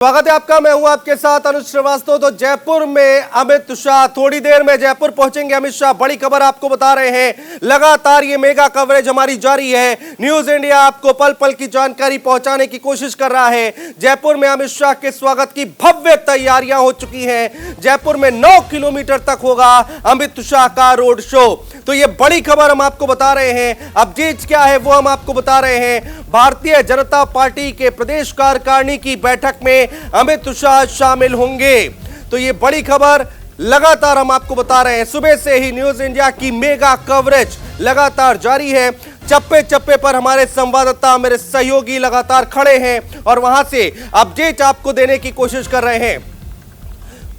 स्वागत है आपका। मैं हूं आपके साथ अनुज श्रीवास्तव। तो जयपुर में अमित शाह, थोड़ी देर में जयपुर पहुंचेंगे अमित शाह। बड़ी खबर आपको बता रहे हैं, लगातार ये मेगा कवरेज हमारी जारी है। न्यूज इंडिया आपको पल पल की जानकारी पहुंचाने की कोशिश कर रहा है। जयपुर में अमित शाह के स्वागत की भव्य तैयारियां हो चुकी हैं। जयपुर में 9 किलोमीटर तक होगा अमित शाह का रोड शो। तो ये बड़ी खबर हम आपको बता रहे हैं। अपडेट क्या है वो हम आपको बता रहे हैं। भारतीय जनता पार्टी के प्रदेश कार्यकारिणी की बैठक में अमित शाह शामिल होंगे। तो ये बड़ी खबर लगातार हम आपको बता रहे हैं। सुबह से ही न्यूज इंडिया की मेगा कवरेज लगातार जारी है। चप्पे चप्पे पर हमारे संवाददाता, मेरे सहयोगी लगातार खड़े हैं और वहां से अपडेट आपको देने की कोशिश कर रहे हैं।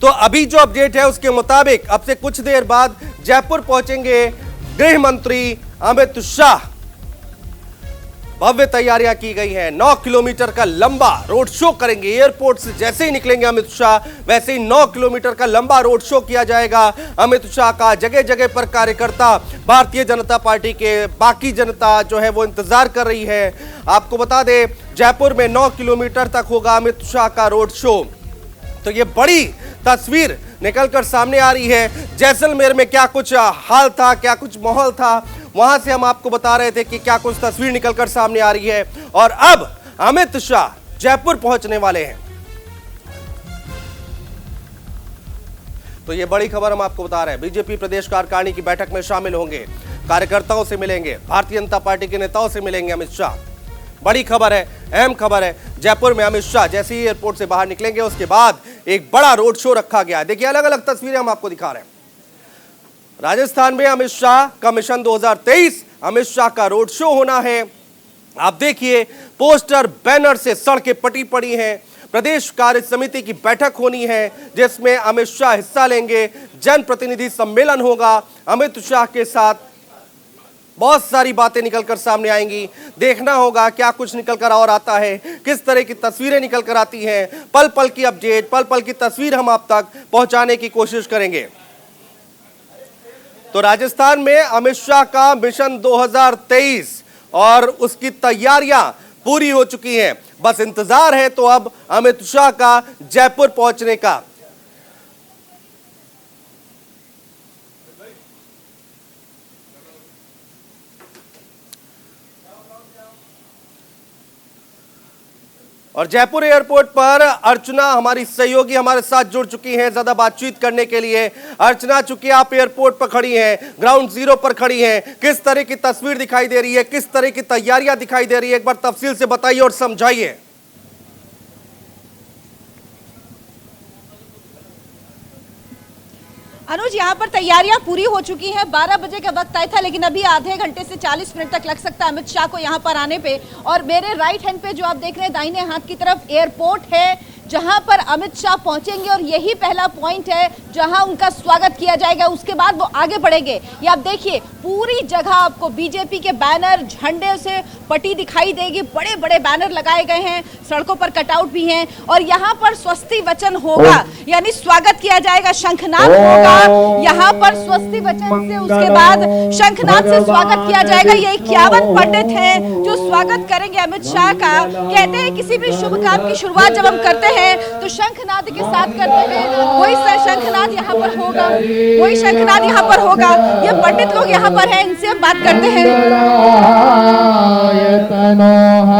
तो अभी जो अपडेट है उसके मुताबिक अब से कुछ देर बाद जयपुर पहुंचेंगे गृह मंत्री अमित शाह। भव्य तैयारियां की गई हैं। 9 किलोमीटर का लंबा रोड शो करेंगे। एयरपोर्ट से जैसे ही निकलेंगे अमित शाह, वैसे ही 9 किलोमीटर का लंबा रोड शो किया जाएगा अमित शाह का। जगह जगह पर कार्यकर्ता, भारतीय जनता पार्टी के बाकी जनता जो है वो इंतजार कर रही है। आपको बता दें, जयपुर में 9 किलोमीटर तक होगा अमित शाह का रोड शो। तो ये बड़ी तस्वीर निकलकर सामने आ रही है। जैसलमेर में क्या कुछ हाल था, क्या कुछ माहौल था, वहां से हम आपको बता रहे थे कि क्या कुछ तस्वीर निकलकर सामने आ रही है। और अब अमित शाह जयपुर पहुंचने वाले हैं। तो ये बड़ी खबर हम आपको बता रहे हैं। बीजेपी प्रदेश कार्यकारिणी की बैठक में शामिल होंगे, कार्यकर्ताओं से मिलेंगे, भारतीय जनता पार्टी के नेताओं से मिलेंगे अमित शाह। बड़ी खबर है, अहम खबर है। जयपुर में अमित शाह जैसे ही एयरपोर्ट से बाहर निकलेंगे उसके बाद एक बड़ा रोड शो रखा गया है। देखिए, अलग अलग तस्वीरें हम आपको दिखा रहे हैं। राजस्थान में अमित शाह का मिशन 2023, अमित शाह का रोड शो होना है। आप देखिए, पोस्टर बैनर से सड़कें पटी पड़ी हैं। प्रदेश कार्य समिति की बैठक होनी है जिसमें अमित शाह हिस्सा लेंगे। जनप्रतिनिधि सम्मेलन होगा। अमित शाह के साथ बहुत सारी बातें निकलकर सामने आएंगी। देखना होगा क्या कुछ निकलकर और आता है, किस तरह की तस्वीरें निकलकर आती हैं। पल पल की अपडेट, पल पल की तस्वीर हम आप तक पहुंचाने की कोशिश करेंगे। तो राजस्थान में अमित शाह का मिशन 2023 और उसकी तैयारियां पूरी हो चुकी हैं। बस इंतजार है तो अब अमित शाह का जयपुर पहुंचने का। और जयपुर एयरपोर्ट पर अर्चना हमारी सहयोगी हमारे साथ जुड़ चुकी हैं ज्यादा बातचीत करने के लिए। अर्चना, चूंकि आप एयरपोर्ट पर खड़ी हैं, ग्राउंड जीरो पर खड़ी हैं, किस तरह की तस्वीर दिखाई दे रही है, किस तरह की तैयारियां दिखाई दे रही है, एक बार तफसील से बताइए और समझाइए। अनुज, यहाँ पर तैयारियां पूरी हो चुकी हैं। 12 बजे का वक्त तय था, लेकिन अभी आधे घंटे से 40 मिनट तक लग सकता है अमित शाह को यहाँ पर आने पे। और मेरे राइट हैंड पे जो आप देख रहे हैं, दाहिने हाथ की तरफ एयरपोर्ट है जहां पर अमित शाह पहुंचेंगे और यही पहला पॉइंट है जहां उनका स्वागत किया जाएगा। उसके बाद वो आगे बढ़ेंगे। ये आप देखिए, पूरी जगह आपको बीजेपी के बैनर, झंडे से पटी दिखाई देगी। बड़े बड़े बैनर लगाए गए हैं, सड़कों पर कटआउट भी हैं। और यहाँ पर स्वस्ति वचन होगा, यानी स्वागत किया जाएगा, शंखनाद होगा यहाँ पर स्वस्ति वचन से। उसके बाद शंखनाद से स्वागत किया जाएगा। ये 51 पंडित हैं जो स्वागत करेंगे अमित शाह का। कहते हैं किसी भी शुभ काम की शुरुआत जब हम करते हैं तो शंखनाद के साथ करते हैं। वही शंखनाद यहाँ पर होगा, वही शंखनाद यहाँ पर होगा। ये पंडित लोग यहाँ पर हैं, इनसे हम बात करते हैं।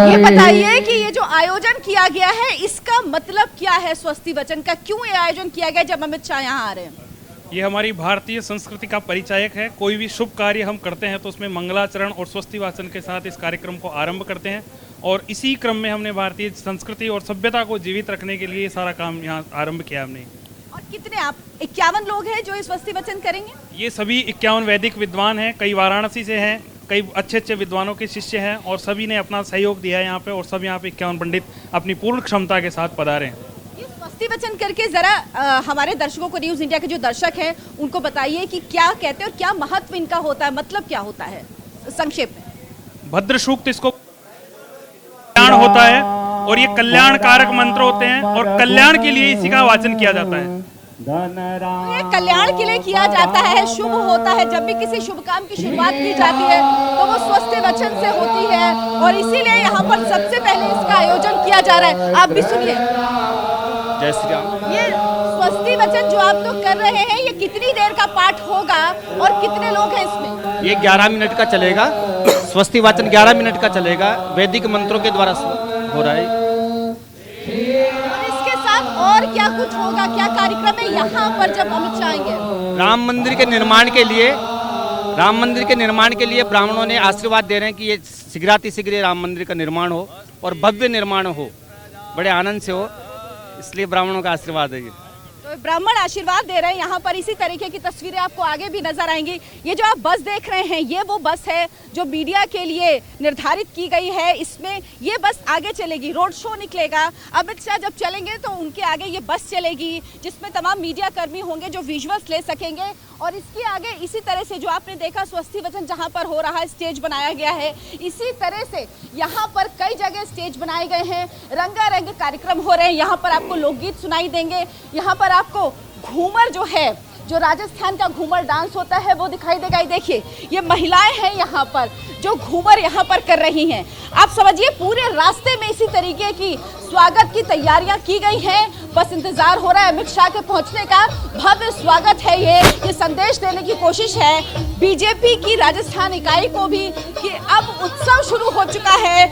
ये बताइए कि ये जो आयोजन किया गया है इसका मतलब क्या है? स्वस्ति वचन का क्यों ये आयोजन किया गया जब अमित शाह यहाँ आ रहे हैं? ये हमारी भारतीय संस्कृति का परिचायक है। कोई भी शुभ कार्य हम करते हैं तो उसमें मंगलाचरण और स्वस्ति वाचन के साथ इस कार्यक्रम को आरंभ करते हैं। और इसी क्रम में हमने भारतीय संस्कृति और सभ्यता को जीवित रखने के लिए सारा काम यहाँ आरंभ किया हमने। और कितने आप 51 लोग हैं जो इस स्वस्ति वचन करेंगे? ये सभी 51 वैदिक विद्वान हैं। कई वाराणसी से हैं, कई अच्छे अच्छे विद्वानों के शिष्य हैं और सभी ने अपना सहयोग दिया है यहाँ पे। और सब यहाँ पे 51 पंडित अपनी पूर्ण क्षमता के साथ पधारे हैं। स्वस्ति वचन करके जरा हमारे दर्शकों को, न्यूज इंडिया के जो दर्शक हैं उनको बताइए कि क्या कहते हैं और क्या महत्व इनका होता है, मतलब क्या होता है संक्षेप में। भद्र सूक्त इसको कल्याण होता है और ये कल्याण कारक मंत्र होते हैं और कल्याण के लिए इसी का वाचन किया जाता है। ये कल्याण के लिए किया जाता है, शुभ होता है। जब भी किसी शुभ काम की शुरुआत की जाती है तो वो स्वस्ति वचन से होती है और इसीलिए यहाँ पर सबसे पहले इसका आयोजन किया जा रहा है। आप भी सुनिए। जय श्री राम। ये स्वस्ति वचन जो आप लोग कर रहे हैं, ये कितनी देर का पाठ होगा और कितने लोग हैं इसमें? ये 11 मिनट का चलेगा। स्वस्ति वाचन 11 मिनट का चलेगा, वैदिक मंत्रों के द्वारा हो रहा है। और इसके साथ और क्या कुछ होगा, क्या कार्यक्रम है यहाँ पर जब अमित शाह आएंगे? राम मंदिर के निर्माण के लिए ब्राह्मणों ने आशीर्वाद दे रहे हैं कि ये शीघ्रातिशीघ्र राम मंदिर का निर्माण हो और भव्य निर्माण हो, बड़े आनंद से हो, इसलिए ब्राह्मणों का आशीर्वाद है ये। तो ब्राह्मण आशीर्वाद दे रहे हैं। यहाँ पर इसी तरीके की तस्वीरें आपको आगे भी नजर आएंगी। ये जो आप बस देख रहे हैं, ये वो बस है जो मीडिया के लिए निर्धारित की गई है। इसमें ये बस आगे चलेगी, रोड शो निकलेगा। अमित शाह जब चलेंगे तो उनके आगे ये बस चलेगी, जिसमें तमाम मीडिया कर्मी होंगे जो विजुअल्स ले सकेंगे। और इसके आगे इसी तरह से जो आपने देखा स्वस्ति वचन जहाँ पर हो रहा है, स्टेज बनाया गया है, इसी तरह से यहाँ पर कई जगह स्टेज बनाए गए हैं। रंगारंग कार्यक्रम हो रहे हैं। यहाँ पर आपको लोकगीत सुनाई देंगे। यहाँ पर आपको घूमर जो है, जो राजस्थान का घूमर डांस होता है, वो दिखाई देगा। ये देखिए, ये महिलाएं हैं यहाँ पर जो घूमर यहाँ पर कर रही हैं। आप समझिए पूरे रास्ते में इसी तरीके की स्वागत की तैयारियां की गई हैं। बस इंतजार हो रहा है अमित शाह के पहुंचने का। भव्य स्वागत है। ये संदेश देने की कोशिश है बीजेपी की राजस्थान इकाई को भी कि अब उत्सव शुरू हो चुका है।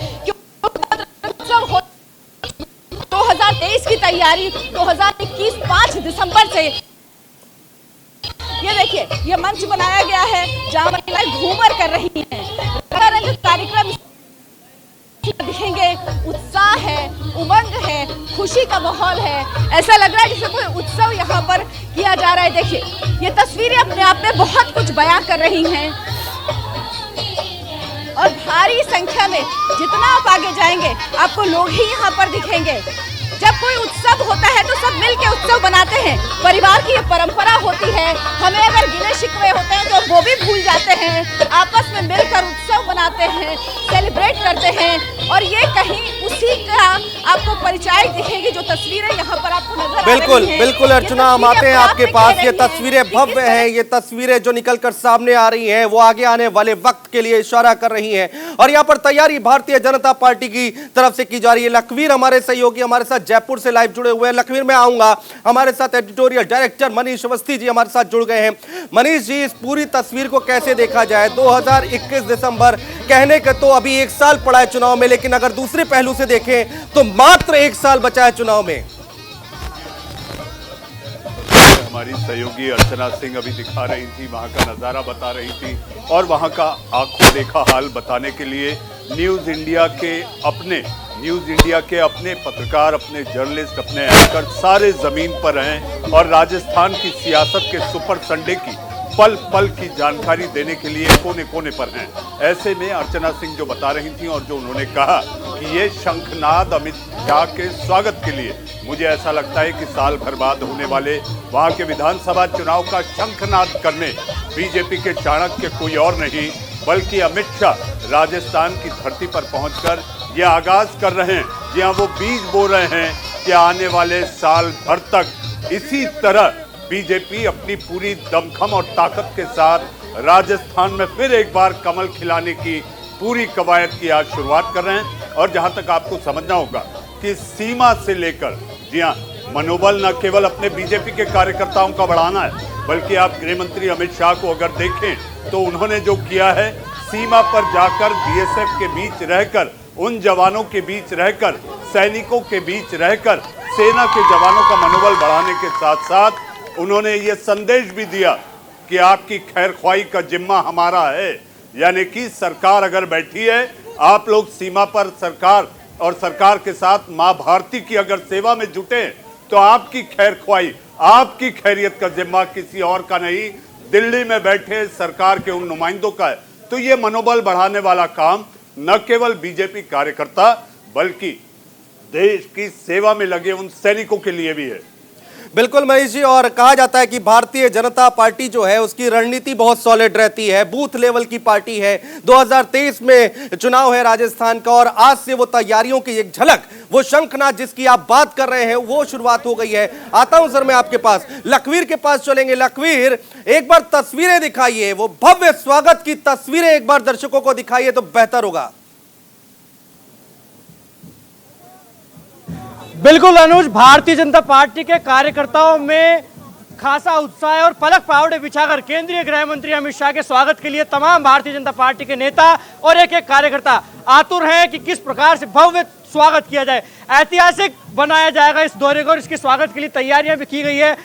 उत्सव हो 2023 की तैयारी 2021 5 दिसंबर से। ये देखिए, ये मंच बनाया गया है जहां महिलाएं घूमर कर रही हैं। रंगारंग कार्यक्रम दिखेंगे। उत्साह है, उमंग है, खुशी का माहौल है। ऐसा लग रहा है जैसे कोई उत्सव यहाँ पर किया जा रहा है। देखिए, ये तस्वीरें अपने आप में बहुत कुछ बयां कर रही हैं। और भारी संख्या में जितना आप आगे जाएंगे, आपको लोग ही यहाँ पर दिखेंगे। जब कोई उत्सव होता है तो सब मिलके उत्सव बनाते हैं। परिवार की ये परंपरा होती है। हमें अगर गिले शिकवे होते हैं तो वो भी भूल जाते हैं। आपस में मिलकर उत्सव मनाते हैं, सेलिब्रेट करते हैं। और ये कहीं उसी का आपको परिचय दिखेगी जो तस्वीरें यहाँ पर आपको नजर आ रही हैं। बिल्कुल अर्चना, हम आते हैं आपके पास। ये तस्वीरें भव्य हैं। ये तस्वीरें जो निकलकर सामने आ रही हैं, वो आगे आने वाले वक्त के लिए इशारा कर रही हैं। और यहाँ पर तैयारी भारतीय जनता पार्टी की तरफ से की जा रही है। लखवीर हमारे सहयोगी हमारे साथ जयपुर से लाइव जुड़े हुए हैं। लखवीर में आऊंगा, हमारे साथ एडिटोरियल डायरेक्टर मनीष अवस्थी जी हमारे साथ जुड़ गए हैं। मनीष जी, इस पूरी तस्वीर को कैसे देखा जाए? 2021 दिसंबर कहने के तो अभी 1 साल पड़ा है चुनाव में, लेकिन अगर दूसरे पहलू से देखें तो मात्र 1 साल बचा है चुनाव में। हमारी सहयोगी अर्चना सिंह अभी दिखा रही थी, वहां का नजारा बता रही थी और वहां का आंखों देखा हाल बताने के लिए न्यूज इंडिया के अपने पत्रकार, अपने जर्नलिस्ट, अपने एंकर सारे जमीन पर हैं और राजस्थान की सियासत के सुपर संडे की पल पल की जानकारी देने के लिए कोने कोने पर हैं। ऐसे में अर्चना सिंह जो बता रही थी और जो उन्होंने कहा कि ये शंखनाद अमित शाह के स्वागत के लिए, मुझे ऐसा लगता है कि साल भर बाद होने वाले वहां के विधानसभा चुनाव का शंखनाद करने बीजेपी के चाणक्य कोई और नहीं बल्कि अमित शाह राजस्थान की धरती पर पहुंचकर ये आगाज कर रहे हैं। जी हाँ, वो बीज बो रहे हैं कि आने वाले साल भर तक इसी तरह बीजेपी अपनी पूरी दमखम और ताकत के साथ राजस्थान में फिर एक बार कमल खिलाने की पूरी कवायद की आज शुरुआत कर रहे हैं। और जहां तक आपको समझना होगा कि सीमा से लेकर, जी हाँ, मनोबल न केवल अपने बीजेपी के कार्यकर्ताओं का बढ़ाना है, बल्कि आप गृह मंत्री अमित शाह को अगर देखें तो उन्होंने जो किया है, सीमा पर जाकर बीएसएफ के बीच रहकर, उन जवानों के बीच रहकर, सैनिकों के बीच रहकर सेना के जवानों का मनोबल बढ़ाने के साथ साथ उन्होंने ये संदेश भी दिया कि आपकी खैरख्वाही का जिम्मा हमारा है। यानी कि सरकार अगर बैठी है, आप लोग सीमा पर सरकार और सरकार के साथ मां भारती की अगर सेवा में जुटे तो आपकी खैरख्वाही, आपकी खैरियत का जिम्मा किसी और का नहीं, दिल्ली में बैठे सरकार के उन नुमाइंदों का है। तो ये मनोबल बढ़ाने वाला काम न केवल बीजेपी कार्यकर्ता बल्कि देश की सेवा में लगे उन सैनिकों के लिए भी है। बिल्कुल मनीष जी, और कहा जाता है कि भारतीय जनता पार्टी जो है उसकी रणनीति बहुत सॉलिड रहती है, बूथ लेवल की पार्टी है। 2023 में चुनाव है राजस्थान का और आज से वो तैयारियों की एक झलक, वो शंखनाद जिसकी आप बात कर रहे हैं, वो शुरुआत हो गई है। आता हूं सर मैं आपके पास, लखवीर के पास चलेंगे। लखवीर, एक बार तस्वीरें दिखाइए, वो भव्य स्वागत की तस्वीरें एक बार दर्शकों को दिखाइए तो बेहतर होगा। बिल्कुल अनुज, भारतीय जनता पार्टी के कार्यकर्ताओं में खासा उत्साह है और पलक पावड़े बिछाकर केंद्रीय गृह मंत्री अमित शाह के स्वागत के लिए तमाम भारतीय जनता पार्टी के नेता और एक एक कार्यकर्ता आतुर हैं कि किस प्रकार से भव्य स्वागत किया जाए, ऐतिहासिक बनाया जाएगा इस दौरे को और इसके स्वागत के लिए तैयारियां भी की गई है।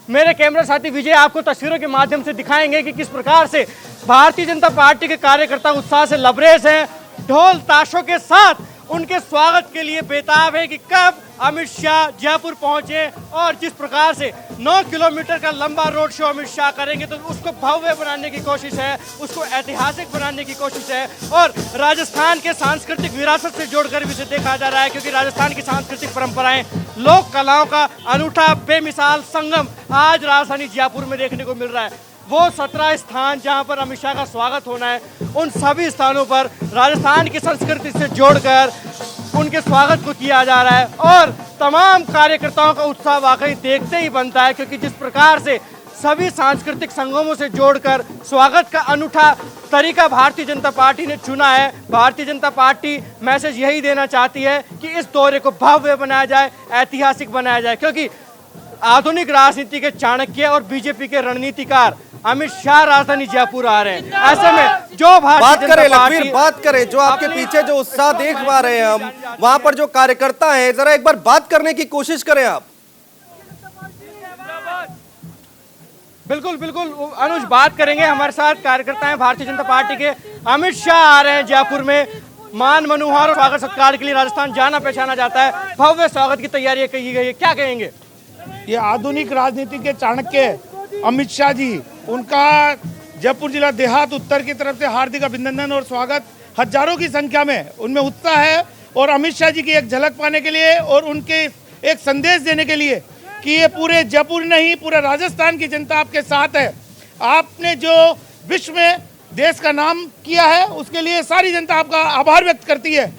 मेरे कैमरा साथी विजय आपको तस्वीरों के माध्यम से दिखाएंगे कि किस प्रकार से भारतीय जनता पार्टी के कार्यकर्ता उत्साह से लबरेज हैं, ढोल ताशों के साथ उनके स्वागत के लिए बेताब है कि कब अमित शाह जयपुर पहुंचे और जिस प्रकार से 9 किलोमीटर का लंबा रोड शो अमित शाह करेंगे तो उसको भव्य बनाने की कोशिश है, उसको ऐतिहासिक बनाने की कोशिश है और राजस्थान के सांस्कृतिक विरासत से जोड़कर भी इसे देखा जा रहा है, क्योंकि राजस्थान की सांस्कृतिक परंपराएं, लोक कलाओं का अनूठा बेमिसाल संगम आज राजधानी जयपुर में देखने को मिल रहा है। वो 17 स्थान जहां पर अमित शाह का स्वागत होना है, उन सभी स्थानों पर राजस्थान की संस्कृति से जोड़कर उनके स्वागत को किया जा रहा है और तमाम कार्यकर्ताओं का उत्साह वाकई देखते ही बनता है, क्योंकि जिस प्रकार से सभी सांस्कृतिक संगमों से जोड़कर स्वागत का अनूठा तरीका भारतीय जनता पार्टी ने चुना है। भारतीय जनता पार्टी मैसेज यही देना चाहती है कि इस दौरे को भव्य बनाया जाए, ऐतिहासिक बनाया जाए, क्योंकि आधुनिक राजनीति के चाणक्य और बीजेपी के रणनीतिकार अमित शाह राजधानी जयपुर आ रहे हैं। ऐसे में जो बात करें लखवीर, बात करें जो आपके पीछे जो उत्साह देख पा रहे हैं हम, वहां पर जो कार्यकर्ता हैं, जरा एक बार बात करने की कोशिश करें आप। बिल्कुल बिल्कुल अनुज, बात करेंगे। हमारे साथ कार्यकर्ता हैं भारतीय जनता पार्टी के। अमित शाह आ रहे हैं जयपुर में, मान मनोहर स्वागत सत्कार के लिए राजस्थान जाना पहचाना जाता है, भव्य स्वागत की तैयारी की गई है, क्या कहेंगे? ये आधुनिक राजनीति के चाणक्य अमित शाह जी, उनका जयपुर जिला देहात उत्तर की तरफ से हार्दिक अभिनंदन और स्वागत। हजारों की संख्या में उनमें उत्साह है और अमित शाह जी की एक झलक पाने के लिए और उनके एक संदेश देने के लिए कि ये पूरे जयपुर नहीं, पूरे राजस्थान की जनता आपके साथ है। आपने जो विश्व में देश का नाम किया है उसके लिए सारी जनता आपका आभार व्यक्त करती है।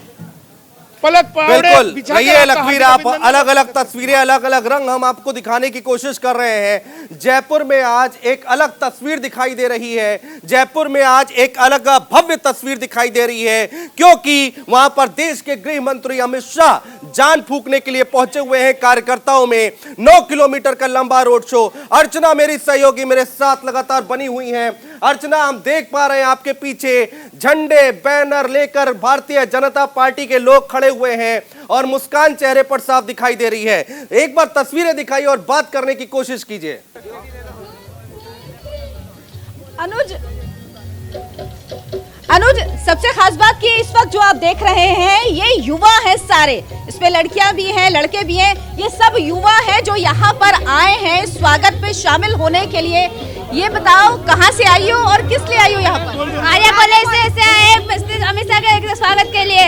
पलक बिल्कुल रहिए लखवीर, आप अलग अलग तस्वीरें, अलग अलग रंग हम आपको दिखाने की कोशिश कर रहे हैं। जयपुर में आज एक अलग तस्वीर दिखाई दे रही है, जयपुर में आज एक अलग भव्य तस्वीर दिखाई दे रही है, क्योंकि वहां पर देश के गृह मंत्री अमित शाह जान फूंकने के लिए पहुंचे हुए हैं कार्यकर्ताओं में। 9 किलोमीटर का लंबा रोड शो। अर्चना मेरी सहयोगी मेरे साथ लगातार बनी हुई हैं। अर्चना, हम देख पा रहे हैं आपके पीछे झंडे बैनर लेकर भारतीय जनता पार्टी के लोग खड़े हुए हैं और मुस्कान चेहरे पर साफ दिखाई दे रही है। एक बार तस्वीरें दिखाइए और बात करने की कोशिश कीजिए। अनुज, सबसे खास बात की इस वक्त जो आप देख रहे हैं ये युवा हैं सारे, इसमें लड़कियां भी हैं, लड़के भी हैं, ये सब युवा हैं जो यहाँ पर आए हैं स्वागत पे शामिल होने के लिए। ये बताओ कहाँ से आई हो और किस लिए आई हो यहाँ पर? आर्या कॉलेज से आए अमित शाह के स्वागत के लिए।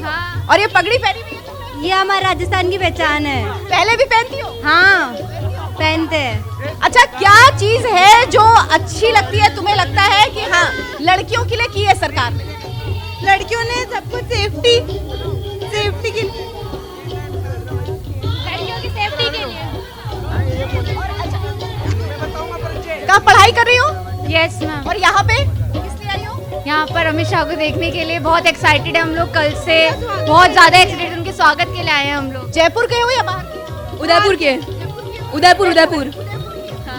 हाँ। और ये पगड़ी पहनी हुई है? ये हमारे राजस्थान की पहचान है। पहले भी पहनती हो? हाँ, पहनते हैं। अच्छा, क्या चीज है जो अच्छी लगती है, तुम्हें लगता है कि हाँ लड़कियों के लिए की है सरकार ने? लड़कियों ने सब कुछ सेफ्टी के लिए, लड़कियों की सेफ्टी के लिए। कहाँ पढ़ाई कर रही हो? Yes ma'am. और यहाँ पे किस लिए आई हो? यहाँ पर अमित शाह को देखने के लिए बहुत एक्साइटेड है हम लोग, कल से बहुत ज्यादा एक्साइटेड, उनके स्वागत के लिए आए हैं हम लोग। जयपुर के हो या बाहर? उदयपुर के। उदयपुर।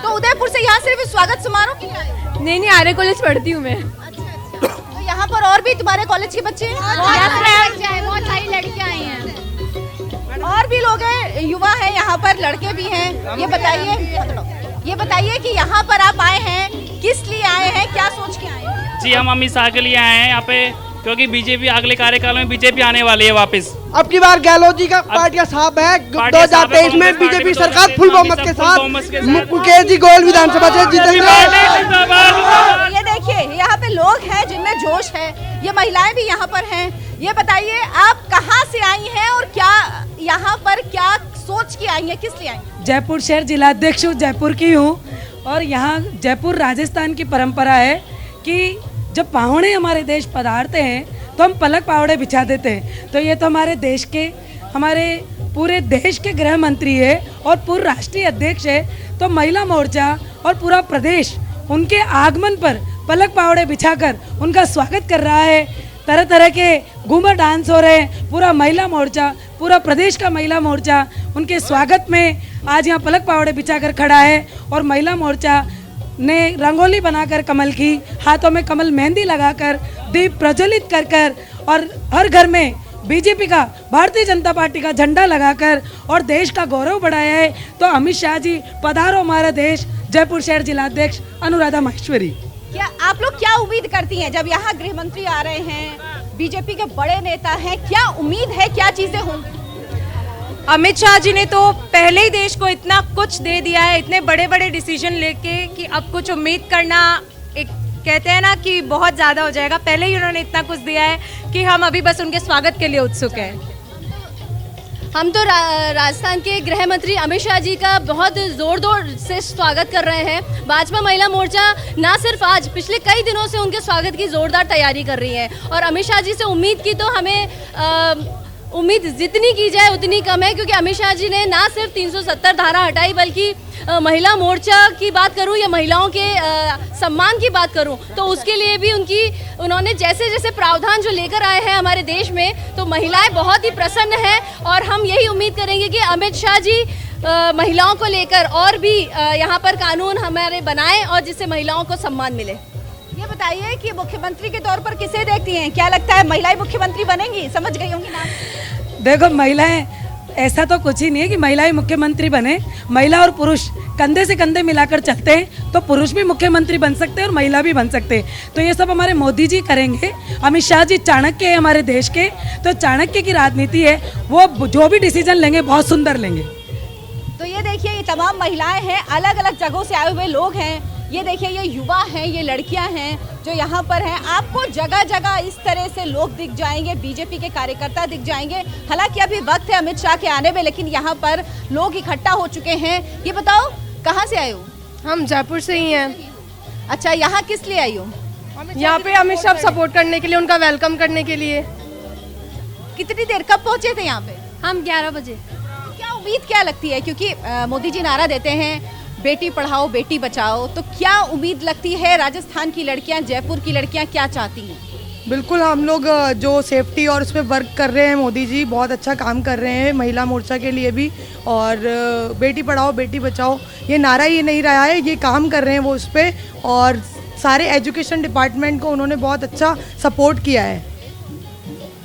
तो उदयपुर से यहाँ सिर्फ स्वागत समारोह के लिए आए हो? नहीं, आर्या कॉलेज पढ़ती हूँ मैं। तो यहाँ पर और भी तुम्हारे कॉलेज के बच्चे हैं? बहुत सारी लड़कियाँ आई हैं और भी लोग हैं, युवा हैं यहाँ पर, लड़के भी हैं। ये बताइए कि यहाँ पर आप आए हैं, किस लिए आए हैं, क्या सोच के आए हैं? जी, हम अमित शाह के लिए आए हैं यहाँ पे, क्योंकि बीजेपी अगले कार्यकाल में बीजेपी आने वाली है वापस। अब की बार गहलोत जी का पार्टियां साफ है। 2023 में बीजेपी सरकार फुल बहुमत के साथ मुकेश जी गोयल विधानसभा से जीतेंगे। ये देखिए यहाँ पे लोग हैं जिनमें जोश है, ये महिलाएं भी यहाँ पर हैं। ये बताइए आप कहाँ से आई हैं और क्या यहाँ पर क्या सोच के आई हैं, किस लिए आई हैं? जयपुर शहर जिलाध्यक्ष जयपुर की हूँ और यहाँ जयपुर राजस्थान की परंपरा है कि जब पाहुणे हमारे देश पधारते हैं तो हम पलक पावड़े बिछा देते हैं। तो ये तो हमारे देश के, हमारे पूरे देश के गृह मंत्री है और पूर्व राष्ट्रीय अध्यक्ष है, तो महिला मोर्चा और पूरा प्रदेश उनके आगमन पर पलक पावड़े बिछाकर उनका स्वागत कर रहा है। तरह तरह के घूमर डांस हो रहे हैं। पूरा महिला मोर्चा, पूरा प्रदेश का महिला मोर्चा उनके स्वागत में आज यहाँ पलक पावड़े बिछाकर खड़ा है। और महिला मोर्चा ने रंगोली बनाकर कमल की, हाथों में कमल मेहंदी लगाकर, दीप प्रज्वलित कर कर और हर घर में बीजेपी का, भारतीय जनता पार्टी का झंडा लगाकर और देश का गौरव बढ़ाया है। तो अमित शाह जी पधारो हमारा देश। जयपुर शहर जिलाध्यक्ष अनुराधा माहेश्वरी। क्या आप लोग क्या उम्मीद करती हैं जब यहाँ गृह मंत्री आ रहे हैं, बीजेपी के बड़े नेता हैं, क्या उम्मीद है, क्या चीजें होंगी? अमित शाह जी ने तो पहले ही देश को इतना कुछ दे दिया है, इतने बड़े बड़े डिसीजन लेके, कि अब कुछ उम्मीद करना एक कहते हैं ना कि बहुत ज़्यादा हो जाएगा। पहले ही उन्होंने इतना कुछ दिया है कि हम अभी बस उनके स्वागत के लिए उत्सुक हैं। हम तो राजस्थान के गृह मंत्री अमित शाह जी का बहुत जोर से स्वागत कर रहे हैं। भाजपा महिला मोर्चा ना सिर्फ आज, पिछले कई दिनों से उनके स्वागत की जोरदार तैयारी कर रही है। और अमित शाह जी से उम्मीद की तो हमें उम्मीद जितनी की जाए उतनी कम है, क्योंकि अमित शाह जी ने ना सिर्फ 370 धारा हटाई, बल्कि महिला मोर्चा की बात करूं या महिलाओं के सम्मान की बात करूं तो उसके लिए भी उन्होंने जैसे जैसे प्रावधान जो लेकर आए हैं हमारे देश में, तो महिलाएं बहुत ही प्रसन्न हैं। और हम यही उम्मीद करेंगे कि अमित शाह जी महिलाओं को लेकर और भी यहाँ पर कानून हमारे बनाएं और जिससे महिलाओं को सम्मान मिले। ये बताइए कि मुख्यमंत्री के तौर पर किसे देखती हैं? क्या लगता है महिलाएं मुख्यमंत्री बनेंगी? समझ गई होंगी नाम। देखो, महिलाएं, ऐसा तो कुछ ही नहीं है कि महिलाएं मुख्यमंत्री बने। महिला और पुरुष कंधे से कंधे मिलाकर चलते हैं तो पुरुष भी मुख्यमंत्री बन सकते हैं और महिला भी बन सकते हैं। तो ये सब हमारे मोदी जी करेंगे। अमित शाह जी चाणक्य है हमारे देश के, तो चाणक्य की राजनीति है, वो जो भी डिसीजन लेंगे बहुत सुंदर लेंगे। तो ये देखिए, ये तमाम महिलाएं हैं, अलग अलग जगहों से आए हुए लोग हैं। ये देखिए, ये युवा हैं, ये लड़कियां हैं जो यहाँ पर हैं। आपको जगह जगह इस तरह से लोग दिख जाएंगे, बीजेपी के कार्यकर्ता दिख जाएंगे। हालांकि अभी वक्त है अमित शाह के आने में, लेकिन यहाँ पर लोग इकट्ठा हो चुके हैं। ये बताओ, कहाँ से आए हो? हम जयपुर से ही हैं। अच्छा, यहाँ किस लिए आई हो? यहाँ पे अमित शाह सपोर्ट करने के लिए, उनका वेलकम करने के लिए। कितनी देर, कब पहुँचे थे यहाँ पे? हम 11 बजे। क्या उम्मीद क्या लगती है, क्योंकि मोदी जी नारा देते हैं बेटी पढ़ाओ बेटी बचाओ, तो क्या उम्मीद लगती है राजस्थान की लड़कियां, जयपुर की लड़कियां क्या चाहती हैं? बिल्कुल, हम लोग जो सेफ्टी और उस पर वर्क कर रहे हैं, मोदी जी बहुत अच्छा काम कर रहे हैं महिला मोर्चा के लिए भी। और बेटी पढ़ाओ बेटी बचाओ ये नारा ये नहीं रहा है, ये काम कर रहे हैं वो उस पर। और सारे एजुकेशन डिपार्टमेंट को उन्होंने बहुत अच्छा सपोर्ट किया है।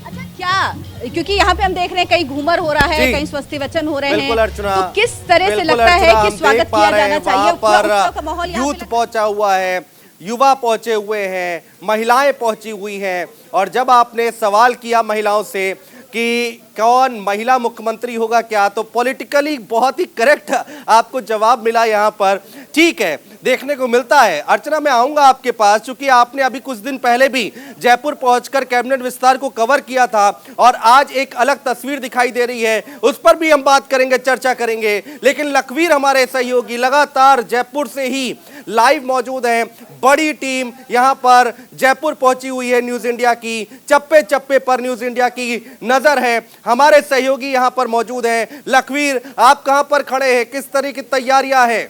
अच्छा, क्या, क्योंकि यहाँ पे हम देख रहे हैं कहीं घूमर हो रहा है, कहीं स्वस्ति वचन हो रहे हैं, तो किस तरह से लगता है कि स्वागत किया जाना चाहिए? पर यूथ पहुंचा हुआ है, युवा पहुंचे हुए हैं, महिलाएं पहुंची हुई हैं। और जब आपने सवाल किया महिलाओं से कि कौन महिला मुख्यमंत्री होगा क्या, तो पॉलिटिकली बहुत ही करेक्ट आपको जवाब मिला यहाँ पर। ठीक है, देखने को मिलता है। अर्चना, मैं आऊंगा आपके पास, क्योंकि आपने अभी कुछ दिन पहले भी जयपुर पहुंचकर कैबिनेट विस्तार को कवर किया था और आज एक अलग तस्वीर दिखाई दे रही है, उस पर भी हम बात करेंगे, चर्चा करेंगे। लेकिन लखवीर हमारे सहयोगी लगातार जयपुर से ही लाइव मौजूद हैं। बड़ी टीम यहाँ पर जयपुर पहुंची हुई है न्यूज इंडिया की, चप्पे चप्पे पर न्यूज इंडिया की नजर है। हमारे सहयोगी यहाँ पर मौजूद हैं। लखवीर, आप कहाँ पर खड़े हैं, किस तरह की तैयारियां हैं?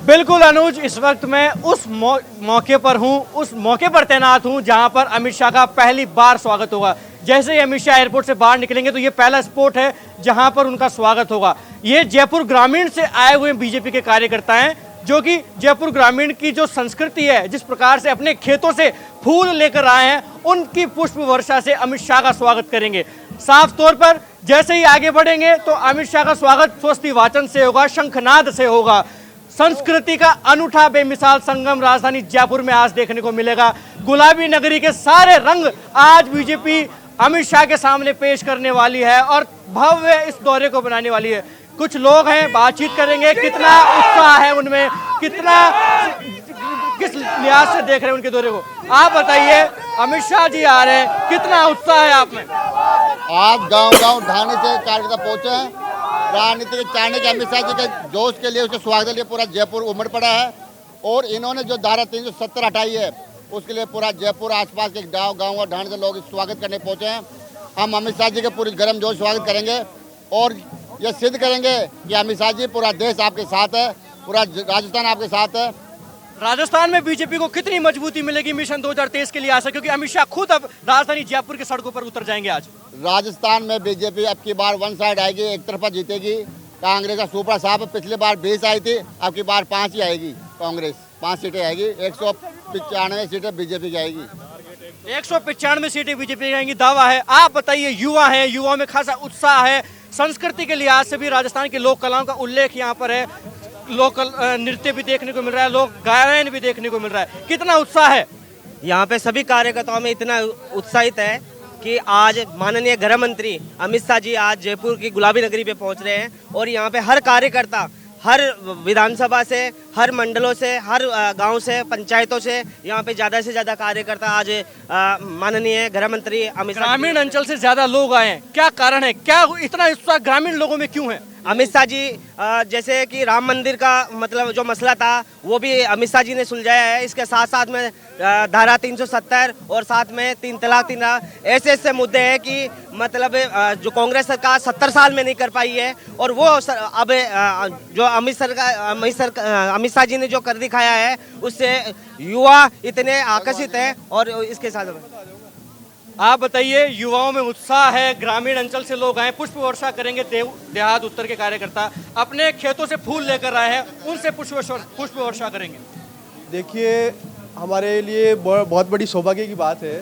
बिल्कुल अनुज, इस वक्त मैं उस मौके पर हूं, उस मौके पर तैनात हूं जहां पर अमित शाह का पहली बार स्वागत होगा। जैसे ही अमित शाह एयरपोर्ट से बाहर निकलेंगे तो ये पहला स्पॉट है जहां पर उनका स्वागत होगा। ये जयपुर ग्रामीण से आए हुए बीजेपी के कार्यकर्ता हैं, जो कि जयपुर ग्रामीण की जो संस्कृति है, जिस प्रकार से अपने खेतों से फूल लेकर आए हैं, उनकी पुष्प वर्षा से अमित शाह का स्वागत करेंगे। साफ तौर पर जैसे ही आगे बढ़ेंगे तो अमित शाह का स्वागत स्वस्ति वाचन से होगा, शंखनाद से होगा। संस्कृति का अनूठा बेमिसाल संगम राजधानी जयपुर में आज देखने को मिलेगा। गुलाबी नगरी के सारे रंग आज बीजेपी अमित शाह के सामने पेश करने वाली है और भव्य इस दौरे को बनाने वाली है। कुछ लोग हैं, बातचीत करेंगे, कितना उत्साह है उनमें, कितना किस लिहाज से देख रहे हैं उनके दौरे को। आप बताइए, अमित शाह जी आ रहे हैं, कितना उत्साह है आप में? आज गांव-गांव ढाणी से कार्यकर्ता पहुंचे हैं। राजनीति के चाणक्य अमित शाह जी के जोश के लिए, उसके स्वागत के लिए पूरा जयपुर उमड़ पड़ा है। और इन्होंने जो धारा 370 हटाई है, उसके लिए पूरा जयपुर आसपास के गांव और ढाणी से लोग स्वागत करने पहुंचे हैं। हम अमित शाह जी के पूरी गर्म जोश स्वागत करेंगे और ये सिद्ध करेंगे कि अमित शाह जी, पूरा देश आपके साथ है, पूरा राजस्थान आपके साथ है। राजस्थान में बीजेपी को कितनी मजबूती मिलेगी मिशन 2023 के लिहाज से, क्योंकि अमित शाह खुद अब राजधानी जयपुर के सड़कों पर उतर जाएंगे आज। राजस्थान में बीजेपी अब की बार वन साइड आएगी, एक तरफा जीतेगी। कांग्रेस का सुपड़ा साहब पिछले बार 20 आई थी, अब की बार 5 ही आएगी। कांग्रेस 5 सीटें आएगी, 195 सीटें बीजेपी की आएगी। 195 सीटें बीजेपी की आएंगी, दावा है। आप बताइए, युवा हैं, युवाओं में खासा उत्साह है, संस्कृति के लिहाज से भी राजस्थान की लोक कलाओं का उल्लेख यहाँ पर है, लोकल नृत्य भी देखने को मिल रहा है, लोक गायन भी देखने को मिल रहा है। कितना उत्साह है यहाँ पे? सभी कार्यकर्ताओं में इतना उत्साहित है कि आज माननीय गृह मंत्री अमित शाह जी आज जयपुर की गुलाबी नगरी पे पहुंच रहे हैं और यहाँ पे हर कार्यकर्ता, हर विधानसभा से, हर मंडलों से, हर गांव से, पंचायतों से यहाँ पे ज़्यादा से ज़्यादा कार्यकर्ता आज माननीय गृह मंत्री अमित शाह। ग्रामीण अंचल से ज्यादा लोग आए हैं, क्या कारण है? क्या इतना उत्साह ग्रामीण लोगों में क्यों है? अमित शाह जी जैसे कि राम मंदिर का मतलब जो मसला था वो भी अमित शाह जी ने सुलझाया है। इसके साथ साथ में धारा 370 और साथ में 3 तलाक ऐसे ऐसे मुद्दे हैं कि मतलब जो कांग्रेस सरकार 70 साल में नहीं कर पाई है, और वो अब जो अमित शाह जी ने जो कर दिखाया है उससे युवा इतने आकर्षित हैं। और इसके साथ आप बताइए, युवाओं में उत्साह है, ग्रामीण अंचल से लोग आए, पुष्प वर्षा करेंगे। देहात उत्तर के कार्यकर्ता अपने खेतों से फूल लेकर आए हैं, उनसे पुष्प वर्षा करेंगे। देखिए, हमारे लिए बहुत बड़ी सौभाग्य की बात है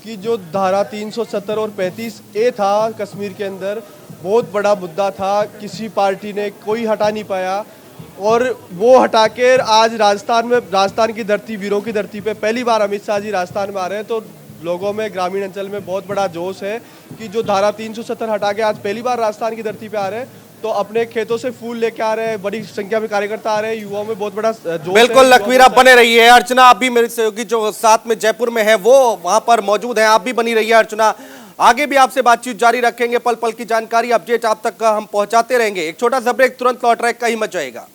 कि जो धारा 370 और 35A था कश्मीर के अंदर, बहुत बड़ा मुद्दा था, किसी पार्टी ने कोई हटा नहीं पाया, और वो हटा के आज राजस्थान की धरती, वीरों की धरती पे पहली बार अमित शाह जी राजस्थान में आ रहे हैं। तो लोगों में, ग्रामीण अंचल में बहुत बड़ा जोश है कि जो धारा 370 हटा के आज पहली बार राजस्थान की धरती पे आ रहे हैं, तो अपने खेतों से फूल लेके आ रहे हैं। बड़ी संख्या में कार्यकर्ता आ रहे हैं, युवाओं में बहुत बड़ा जोश। बिल्कुल लखवीर, आप बने रहिए। अर्चना, आप भी मेरे सहयोगी जो साथ में जयपुर में है वो वहां पर मौजूद है, आप भी बनी रहिए। अर्चना, आगे भी आपसे बातचीत जारी रखेंगे, पल पल की जानकारी, अपडेट आप तक हम पहुंचाते रहेंगे। एक छोटा सा ब्रेक, तुरंत लौट रहे, कहीं मत जाएगा।